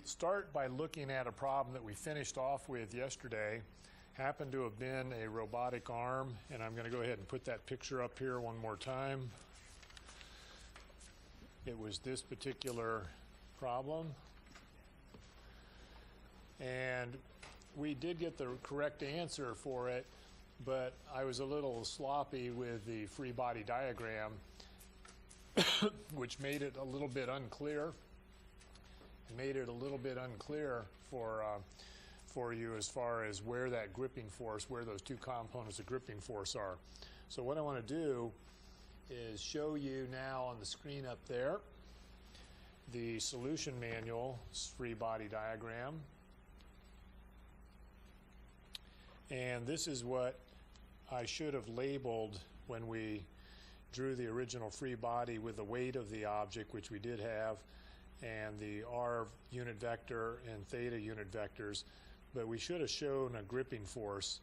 start by looking at a problem that we finished off with yesterday. Happened to have been a robotic arm, and I'm going to go ahead and put that picture up here one more time. It was this particular problem, and we did get the correct answer for it, but I was a little sloppy with the free body diagram, which made it a little bit unclear. For you as far as where that gripping force, where those two components of gripping force are. So what I want to do is show you now on the screen up there the solution manual, free body diagram. And this is what I should have labeled when we drew the original free body with the weight of the object, which we did have, and the R unit vector and theta unit vectors. But we should have shown a gripping force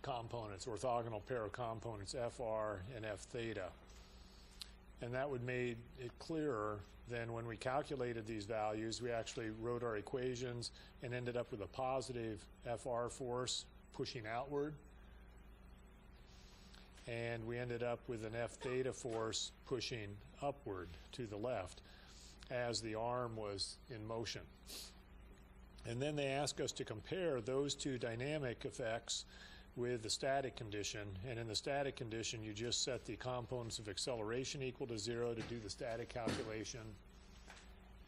components, orthogonal pair of components, FR and F theta. And that would make it clearer than when we calculated these values. We actually wrote our equations and ended up with a positive FR force pushing outward. And we ended up with an F theta force pushing upward to the left as the arm was in motion. And then they ask us to compare those two dynamic effects with the static condition. And in the static condition, you just set the components of acceleration equal to 0 to do the static calculation.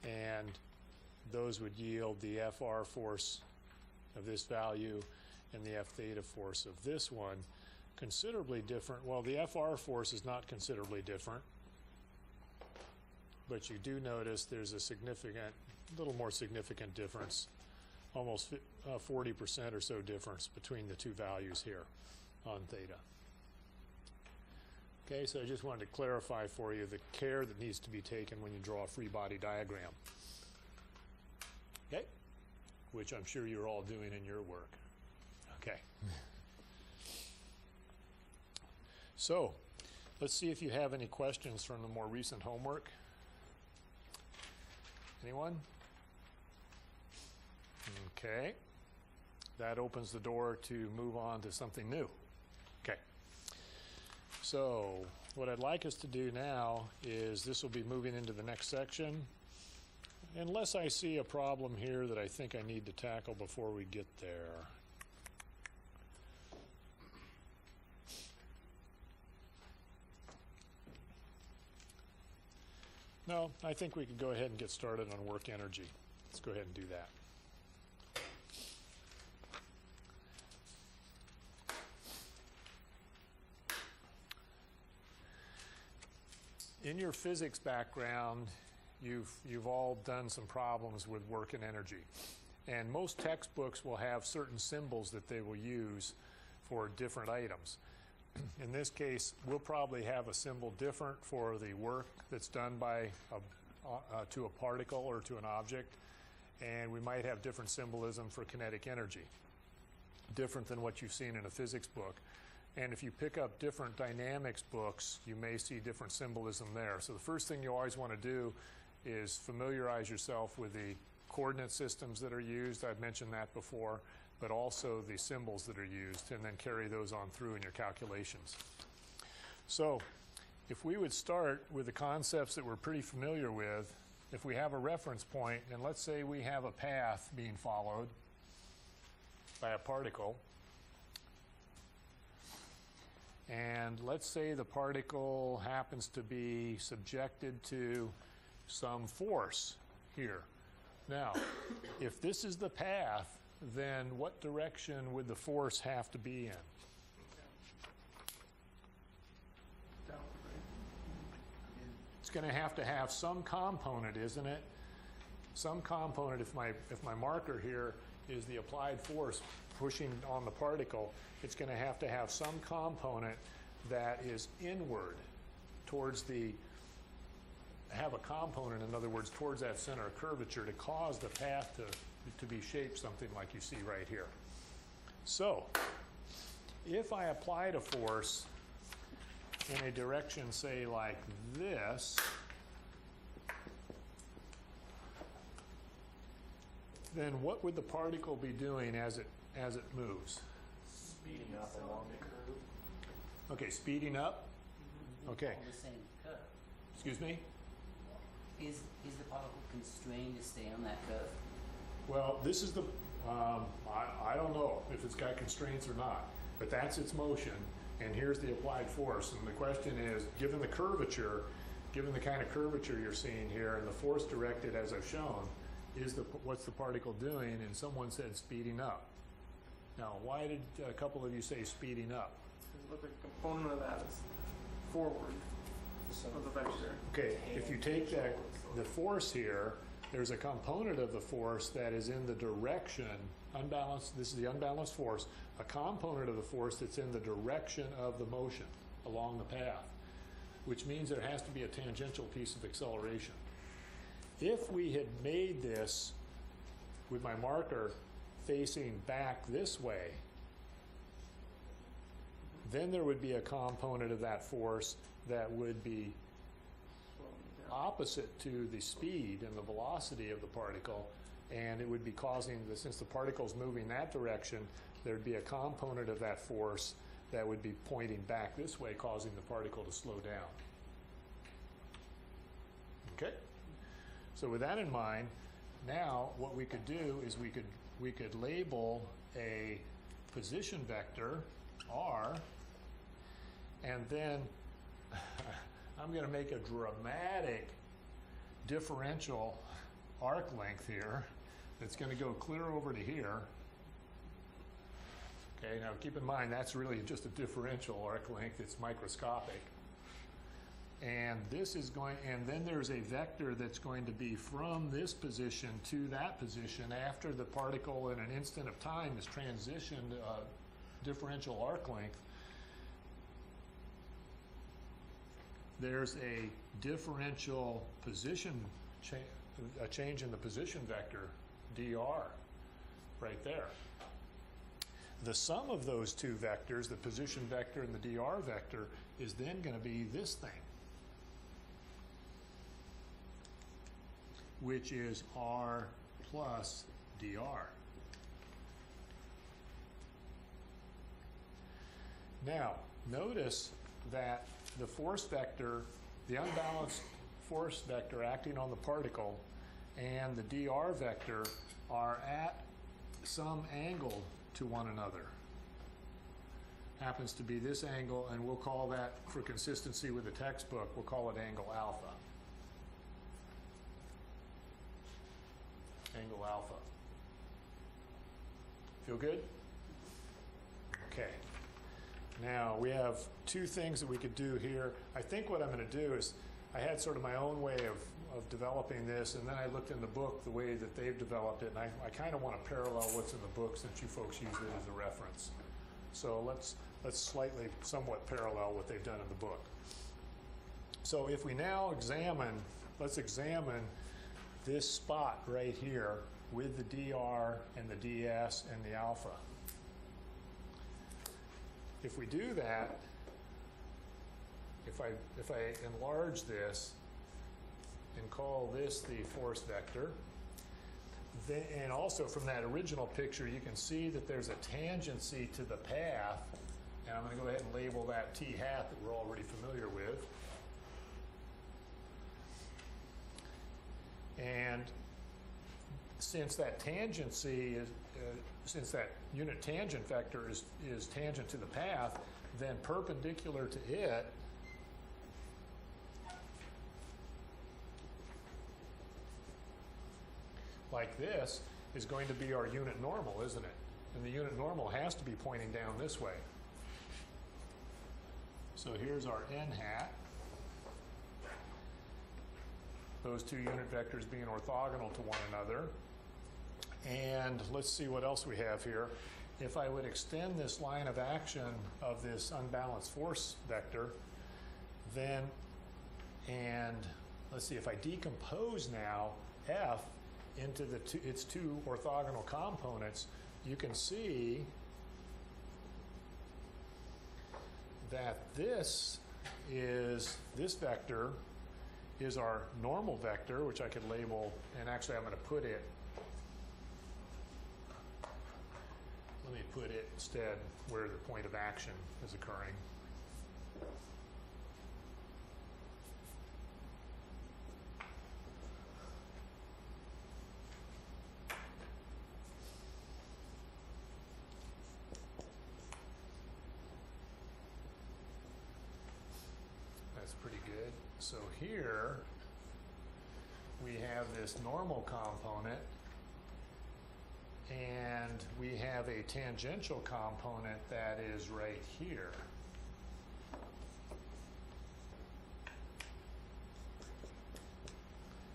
And those would yield the FR force of this value and the F theta force of this one. Considerably different. Well, the FR force is not considerably different. But you do notice there's a significant, little more significant difference. Almost 40% or so difference between the two values here on theta. Okay, so I just wanted to clarify for you the care that needs to be taken when you draw a free body diagram. Okay, which I'm sure you're all doing in your work. Okay. So, let's see if you have any questions from the more recent homework. Anyone? Okay, that opens the door to move on to something new. Okay, so what I'd like us to do now is this will be moving into the next section. Unless I see a problem here that I think I need to tackle before we get there. No, I think we could go ahead and get started on work energy. Let's go ahead and do that. In your physics background, you've all done some problems with work and energy. And most textbooks will have certain symbols that they will use for different items. In this case, we'll probably have a symbol different for the work that's done by to a particle or to an object, and we might have different symbolism for kinetic energy, different than what you've seen in a physics book. And if you pick up different dynamics books, you may see different symbolism there. So the first thing you always want to do is familiarize yourself with the coordinate systems that are used. I've mentioned that before, but also the symbols that are used, and then carry those on through in your calculations. So if we would start with the concepts that we're pretty familiar with, if we have a reference point, and let's say we have a path being followed by a particle, and let's say the particle happens to be subjected to some force here. Now, if this is the path, then what direction would the force have to be in? It's going to have some component, isn't it? Some component. If my marker here is the applied force pushing on the particle, it's going to have some component that is inward towards have a component, in other words, towards that center of curvature to cause the path to be shaped something like you see right here. So, if I applied a force in a direction, say, like this, then what would the particle be doing as it moves? Speeding up along the curve. Okay, speeding up. Okay. On the same curve. Excuse me? Is the particle constrained to stay on that curve? Well, this is the, I don't know if it's got constraints or not, but that's its motion, and here's the applied force. And the question is, given the curvature, given the kind of curvature you're seeing here, and the force directed as I've shown, what's the particle doing? And someone said speeding up. Now, why did a couple of you say speeding up? It looked like a component of that is forward of the vector. Okay, if you take the force here, there's a component of the force that is in the direction, unbalanced, this is the unbalanced force, a component of the force that's in the direction of the motion along the path, which means there has to be a tangential piece of acceleration. If we had made this with my marker facing back this way, then there would be a component of that force that would be opposite to the speed and the velocity of the particle, and it would be causing, since the particle's moving that direction, there'd be a component of that force that would be pointing back this way, causing the particle to slow down. Okay? So with that in mind, now what we could do is we could label a position vector, R, and then I'm going to make a dramatic differential arc length here that's going to go clear over to here. Okay, now keep in mind that's really just a differential arc length, it's microscopic. And this is going, and then there's a vector that's going to be from this position to that position after the particle in an instant of time has transitioned a differential arc length. There's a differential position, a change in the position vector, dr, right there. The sum of those two vectors, the position vector and the dr vector, is then going to be this thing, which is r plus dr. Now, notice that the force vector, the unbalanced force vector acting on the particle, and the dr vector are at some angle to one another. Happens to be this angle, and we'll call that, for consistency with the textbook, we'll call it angle alpha. Angle alpha. Feel good? Okay. Now, we have two things that we could do here. I think what I'm going to do is, I had sort of my own way of developing this, and then I looked in the book the way that they've developed it, and I kind of want to parallel what's in the book since you folks use it as a reference. So let's slightly, somewhat parallel what they've done in the book. So if we now examine, let's examine this spot right here with the dr and the ds and the alpha. If we do that, if I enlarge this and call this the force vector, then, and also from that original picture you can see that there's a tangency to the path, and I'm going to go ahead and label that t hat that we're already familiar with. And since that tangency is, since that unit tangent vector is tangent to the path, then perpendicular to it like this is going to be our unit normal, isn't it? And the unit normal has to be pointing down this way. So here's our n hat. Those two unit vectors being orthogonal to one another. And let's see what else we have here. If I would extend this line of action of this unbalanced force vector, then, and let's see, if I decompose now F into its two orthogonal components, you can see that this vector is our normal vector, which I could label, and actually I'm going to put it Let me put it instead where the point of action is occurring. That's pretty good. So here we have this normal component, and we have a tangential component that is right here.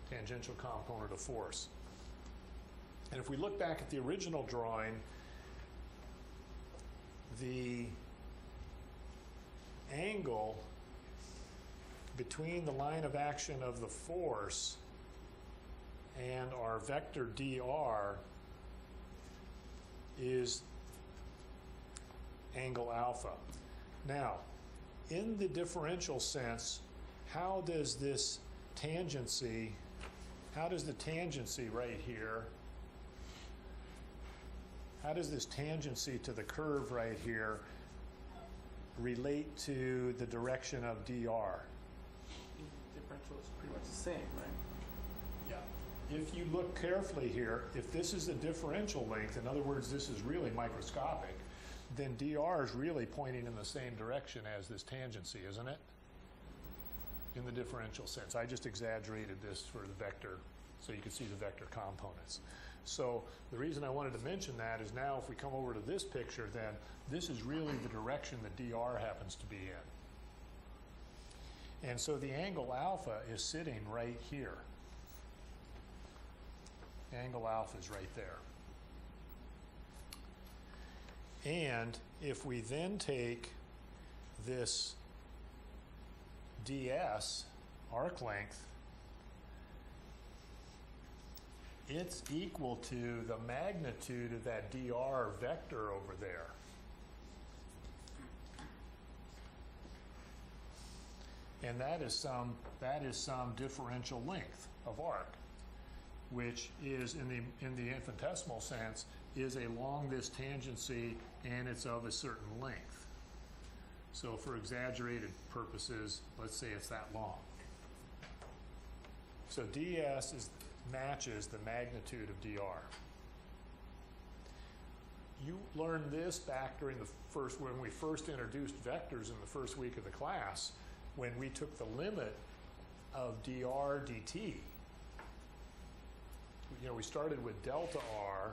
Tangential component of force. And if we look back at the original drawing, the angle between the line of action of the force and our vector dr is angle alpha. Now, in the differential sense, how does this tangency, how does the tangency right here, how does this tangency to the curve right here relate to the direction of dr? Differential is pretty much the same, right? Yeah. If you look carefully here, if this is a differential length, in other words, this is really microscopic, then dr is really pointing in the same direction as this tangency, isn't it? In the differential sense. I just exaggerated this for the vector so you can see the vector components. So the reason I wanted to mention that is now if we come over to this picture, then this is really the direction that dr happens to be in. And so the angle alpha is sitting right here. Angle alpha is right there. And if we then take this ds, arc length, it's equal to the magnitude of that dr vector over there. And that is some differential length of arc, which is in the infinitesimal sense is along this tangency, and it's of a certain length. So for exaggerated purposes, let's say it's that long. So ds matches the magnitude of dr. You learned this back during when we first introduced vectors in the first week of the class, when we took the limit of dr dt. You know, we started with delta r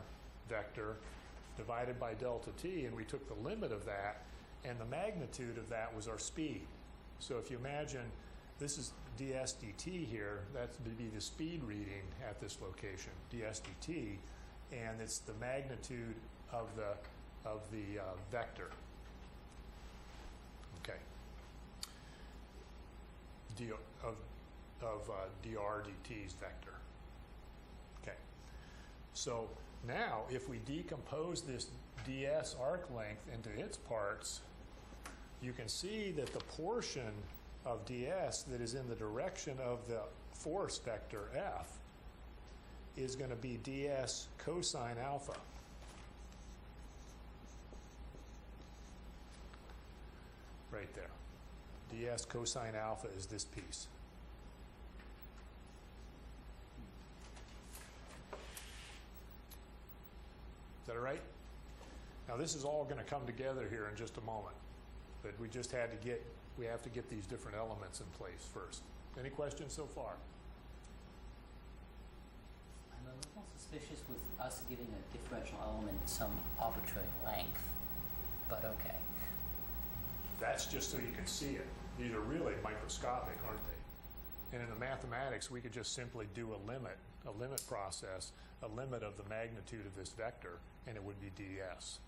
vector divided by delta t, and we took the limit of that, and the magnitude of that was our speed. So if you imagine this is ds dt here, that's to be the speed reading at this location, ds dt, and it's the magnitude of the vector. Okay. Dr dt's vector. Okay. So now if we decompose this ds arc length into its parts, you can see that the portion of ds that is in the direction of the force vector F is going to be ds cosine alpha. Right there. ds cosine alpha is this piece. Is that all right? Now this is all going to come together here in just a moment, but we have to get these different elements in place first. Any questions so far? I'm a little suspicious with us giving a differential element some arbitrary length, but okay. That's just so you can see it. These are really microscopic, aren't they? And in the mathematics, we could just simply do a limit process, a limit of the magnitude of this vector, and it would be ds.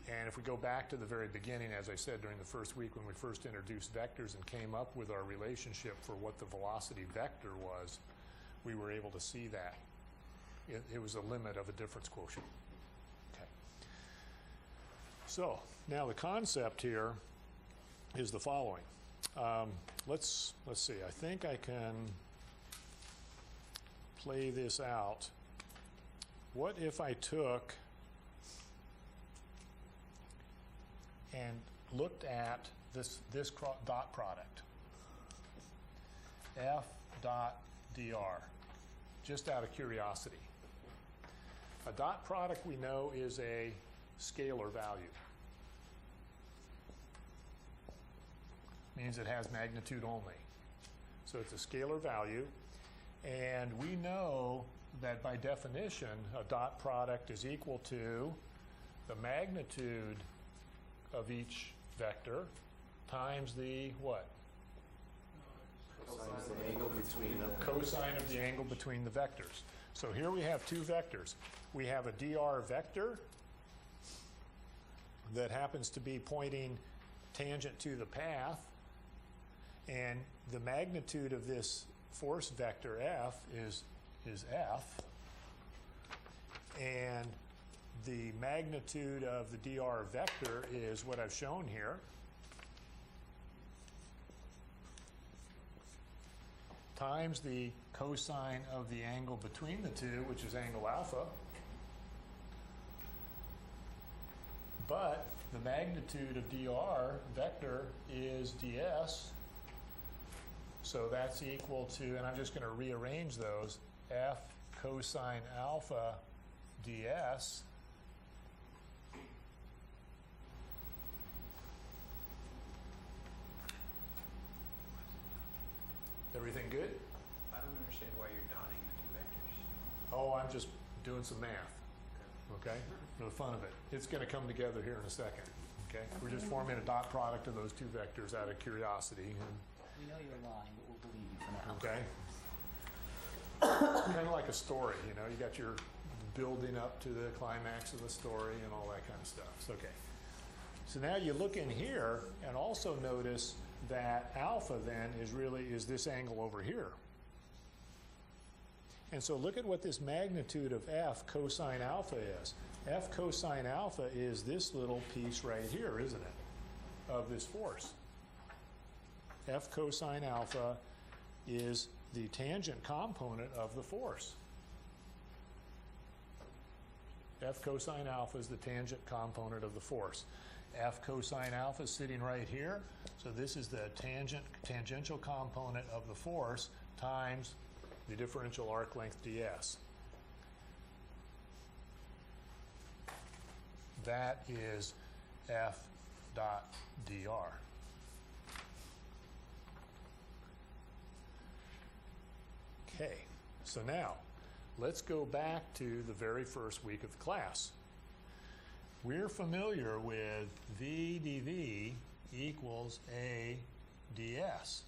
And if we go back to the very beginning, as I said during the first week when we first introduced vectors and came up with our relationship for what the velocity vector was, we were able to see that. It was a limit of a difference quotient. Okay. So now the concept here is the following. Let's see. I think I can play this out. What if I took and looked at this dot product, F dot dr, just out of curiosity. A dot product we know is a scalar value. Means it has magnitude only. So it's a scalar value, and we know that by definition a dot product is equal to the magnitude of each vector times the what? Cosine of the angle between them. Cosine of the angle between the vectors. So here we have two vectors. We have a dr vector that happens to be pointing tangent to the path, and the magnitude of this force vector F is F, and the magnitude of the dr vector is what I've shown here, times the cosine of the angle between the two, which is angle alpha. But the magnitude of dr vector is ds, so that's equal to, and I'm just going to rearrange those, F cosine alpha ds Everything good? I don't understand why you're dotting the two vectors. Oh, I'm just doing some math, okay, for the fun of it. It's going to come together here in a second, okay? We're just forming a dot product of those two vectors out of curiosity, and, We know you're lying, but we'll believe you for now. okay? Kind of like a story, you know, you got your building up to the climax of the story and all that kind of stuff. So, okay. So now you look in here and also notice that alpha then is this angle over here. And so look at what this magnitude of F cosine alpha is. F cosine alpha is this little piece right here, isn't it, of this force. F cosine alpha is the tangent component of the force. F cosine alpha is the tangent component of the force. F cosine alpha is sitting right here, so this is the tangential component of the force times the differential arc length ds. That is F dot dr. Okay, so now let's go back to the very first week of the class. We're familiar with V dV equals A ds.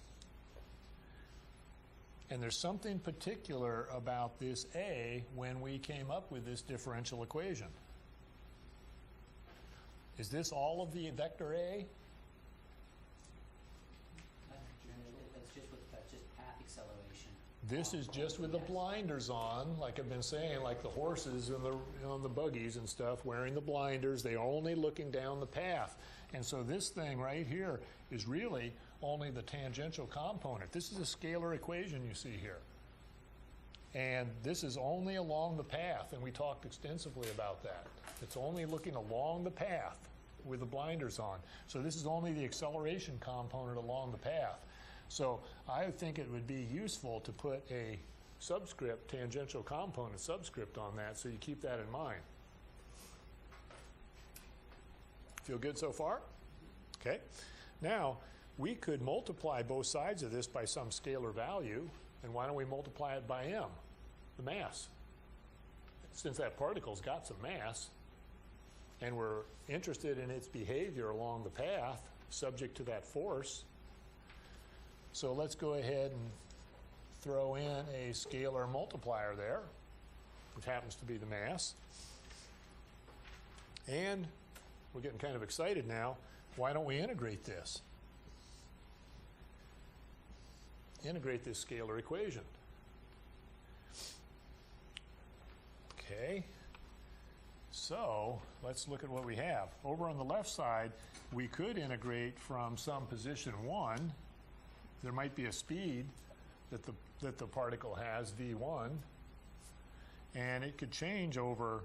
And there's something particular about this A when we came up with this differential equation. Is this all of the vector A? That's just path acceleration. This is just with the blinders on, like I've been saying, like the horses on the buggies and stuff, wearing the blinders. They're only looking down the path. And so this thing right here is really only the tangential component. This is a scalar equation you see here. And this is only along the path, and we talked extensively about that. It's only looking along the path with the blinders on. So this is only the acceleration component along the path. So I think it would be useful to put a subscript, tangential component subscript on that, so you keep that in mind. Feel good so far? Okay. Now, we could multiply both sides of this by some scalar value, and why don't we multiply it by m, the mass? Since that particle's got some mass, and we're interested in its behavior along the path, subject to that force, so let's go ahead and throw in a scalar multiplier there, which happens to be the mass. And we're getting kind of excited now. Why don't we integrate this? Integrate this scalar equation. Okay. So let's look at what we have. Over on the left side, we could integrate from some position 1. There might be a speed that the particle has, v1, and it could change over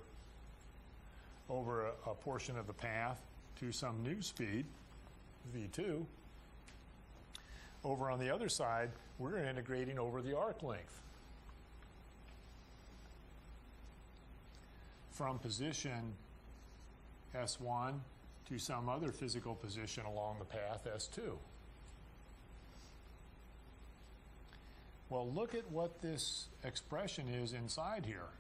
a portion of the path to some new speed, v2. Over on the other side, we're integrating over the arc length. From position S1 to some other physical position along the path, S2. Well, look at what this expression is inside here.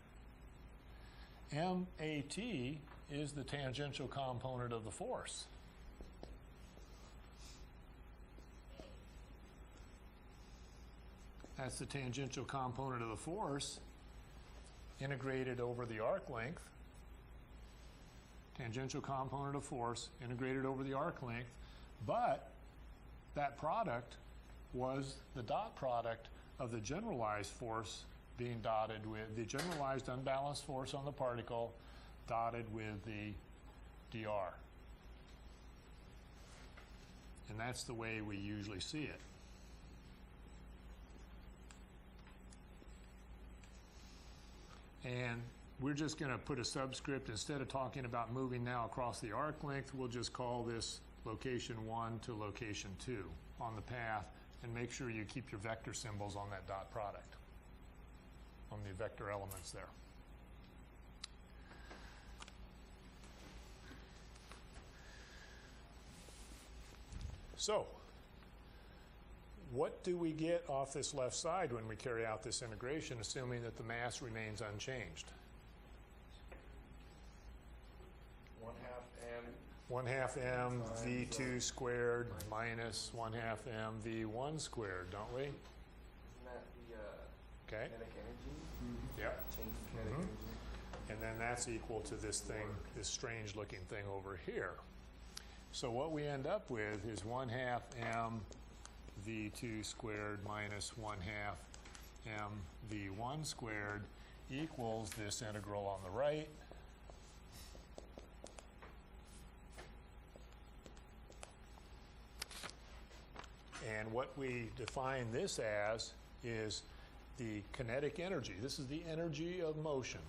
MAT is the tangential component of the force. That's the tangential component of the force integrated over the arc length. Tangential component of force integrated over the arc length, but that product was the dot product of the generalized force being dotted with the generalized unbalanced force on the particle dotted with the dr. And that's the way we usually see it. And we're just going to put a subscript. Instead of talking about moving now across the arc length, we'll just call this location 1 to location 2 on the path, and make sure you keep your vector symbols on that dot product, on the vector elements there. So, what do we get off this left side when we carry out this integration, assuming that the mass remains unchanged? 1/2 m v2 squared minus 1/2 m v1 squared, don't we? Isn't that the Okay. kinetic energy? Yep. Change in kinetic energy. And then that's equal to this thing, this strange looking thing over here. So what we end up with is 1/2 m v2 squared minus 1/2 m v1 squared equals this integral on the right. And what we define this as is the kinetic energy. This is the energy of motion.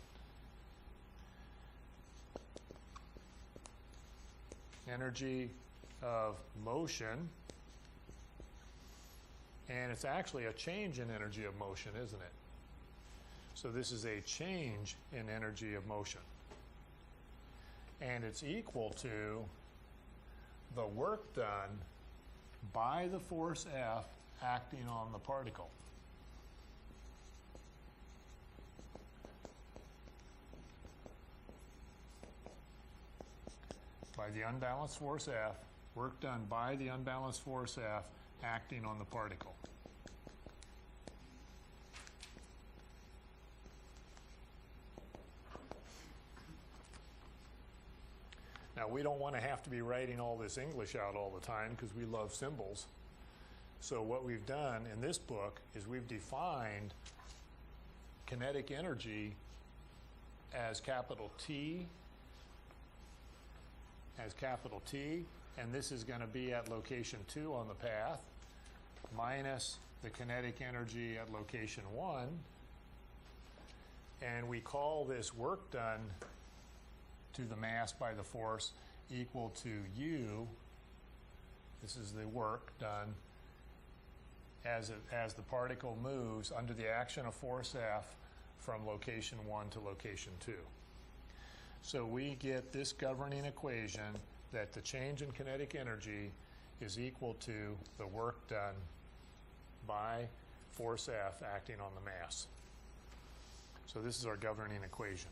Energy of motion. And it's actually a change in energy of motion, isn't it? So this is a change in energy of motion. And it's equal to the work done by the force F acting on the particle. By the unbalanced force F, work done by the unbalanced force F acting on the particle. Now, we don't want to have to be writing all this English out all the time because we love symbols. So what we've done in this book is we've defined kinetic energy as capital T, and this is going to be at location 2 on the path, minus the kinetic energy at location 1, and we call this work done to the mass by the force equal to U. This is the work done as the particle moves under the action of force F from location 1 to location 2. So we get this governing equation that the change in kinetic energy is equal to the work done by force F acting on the mass. So this is our governing equation.